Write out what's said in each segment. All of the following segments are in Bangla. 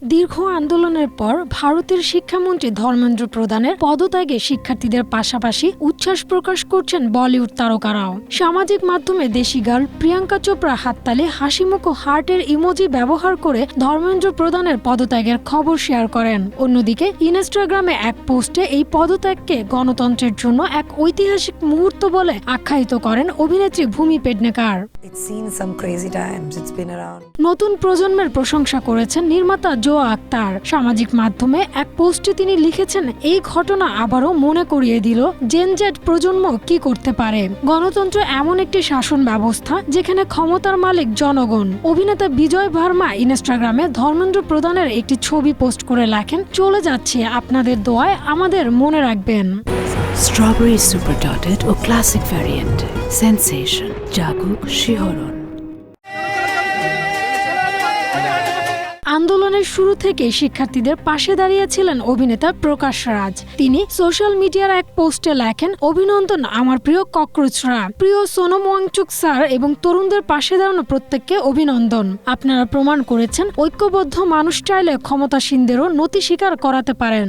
দীর্ঘ আন্দোলনের পর ভারতের শিক্ষামন্ত্রী ধর্মেন্দ্র প্রধানের পদত্যাগে শিক্ষার্থীদের পাশাপাশি উচ্ছ্বাস প্রকাশ করছেন বলিউড তারকারাও। সামাজিক মাধ্যমে দেশি গার্ল প্রিয়াঙ্কা চোপড়া হাততালি, হাসিমুখ ও হার্টের ইমোজি ব্যবহার করে ধর্মেন্দ্র প্রধানের পদত্যাগের খবর শেয়ার করেন। অন্যদিকে ইনস্টাগ্রামে এক পোস্টে এই পদত্যাগকে গণতন্ত্রের জন্য এক ঐতিহাসিক মুহূর্ত বলে আখ্যায়িত করেন অভিনেত্রী ভূমি পেডনেকার। নতুন প্রজন্মের প্রশংসা করেছেন নির্মাতা জোয়া আক্তার। সামাজিক মাধ্যমে এক পোস্টে তিনি লিখেছেন, এই ঘটনা আবারও মনে করিয়ে দিল জেন জেড প্রজন্ম কি করতে পারে। গণতন্ত্র এমন একটি শাসন ব্যবস্থা যেখানে ক্ষমতার মালিক জনগণ। অভিনেতা বিজয় ভার্মা ইনস্টাগ্রামে ধর্মেন্দ্র প্রধানের একটি ছবি পোস্ট করে লেখেন, চলে যাচ্ছে, আপনাদের দোয়ায় আমাদের মনে রাখবেন। স্ট্রবেরি সুপার ডটেড ও ক্লাসিক ভ্যারিয়েন্ট সেন্সেশন জাগুক শিহরণ। আন্দোলনের শুরু থেকে শিক্ষার্থীদের পাশে দাঁড়িয়েছিলেন অভিনেতা প্রকাশ রাজ। তিনি সোশ্যাল মিডিয়ার এক পোস্টে লেখেন, অভিনন্দন আমার প্রিয় ককরোচরা, প্রিয় সোনম ওয়াংচুক স্যার এবং তরুণদের পাশে দাঁড়ানো প্রত্যেককে অভিনন্দন। আপনারা প্রমাণ করেছেন ঐক্যবদ্ধ মানুষ চাইলে ক্ষমতাসীনদেরও নতি স্বীকার করাতে পারেন।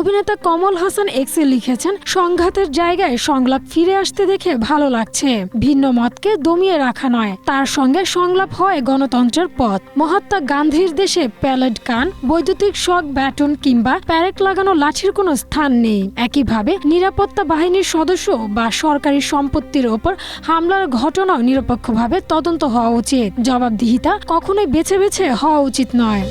অভিনেতা কমল হাসান এক্সে লিখেছেন, সংঘাতের জায়গায় সংলাপ ফিরে আসতে দেখে ভালো লাগছে। ভিন্ন মতকে দমিয়ে রাখা নয়, তার সঙ্গে সংলাপ হয় গণতন্ত্রের পথ। মহাত্মা গান্ধীর দেশে প্যালেড গান, বৈদ্যুতিক শক ব্যাটন কিংবা প্যারেক লাগানো লাঠির কোনো স্থান নেই। একইভাবে নিরাপত্তা বাহিনীর সদস্য বা সরকারি সম্পত্তির ওপর হামলার ঘটনাও নিরপেক্ষভাবে তদন্ত হওয়া উচিত। জবাবদিহিতা কখনোই বেছে বেছে হওয়া উচিত নয়।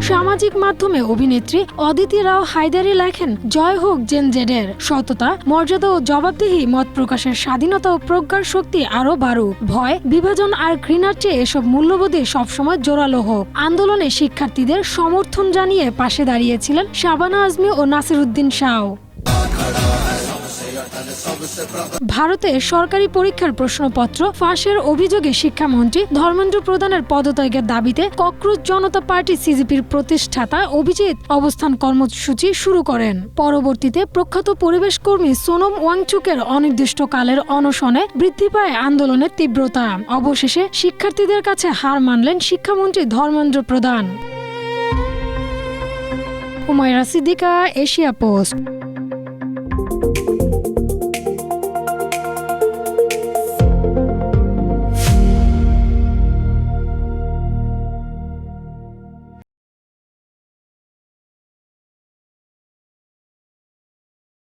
সামাজিক মাধ্যমে অভিনেত্রী অদিতি রাও হায়দারি লেখেন, জয় হোক জেন জেডের। সততা, মর্যাদা ও জবাবদিহি, মত প্রকাশের স্বাধীনতা ও প্রজ্ঞার শক্তি আরও বাড়ুক। ভয়, বিভাজন আর ঘৃণার চেয়ে এসব মূল্যবোধই সবসময় জোরালো হোক। আন্দোলনে শিক্ষার্থীদের সমর্থন জানিয়ে পাশে দাঁড়িয়েছিলেন শাবানা আজমি ও নাসিরুদ্দিন শাহ। ভারতে সরকারি পরীক্ষার প্রশ্নপত্র ফাঁসের অভিযোগে শিক্ষামন্ত্রী ধর্মেন্দ্র প্রধানের পদত্যাগের দাবিতে ককরোচ জনতা পার্টি সিজিপির প্রতিষ্ঠাতা অভিজিৎ অবস্থান কর্মসূচি শুরু করেন। পরবর্তীতে প্রখ্যাত পরিবেশ কর্মী সোনম ওয়াংচুকের অনির্দিষ্টকালের অনশনে বৃদ্ধি পায় আন্দোলনের তীব্রতা। অবশেষে শিক্ষার্থীদের কাছে হার মানলেন শিক্ষামন্ত্রী ধর্মেন্দ্র প্রধান। Humaira Siddiqua, Asia post.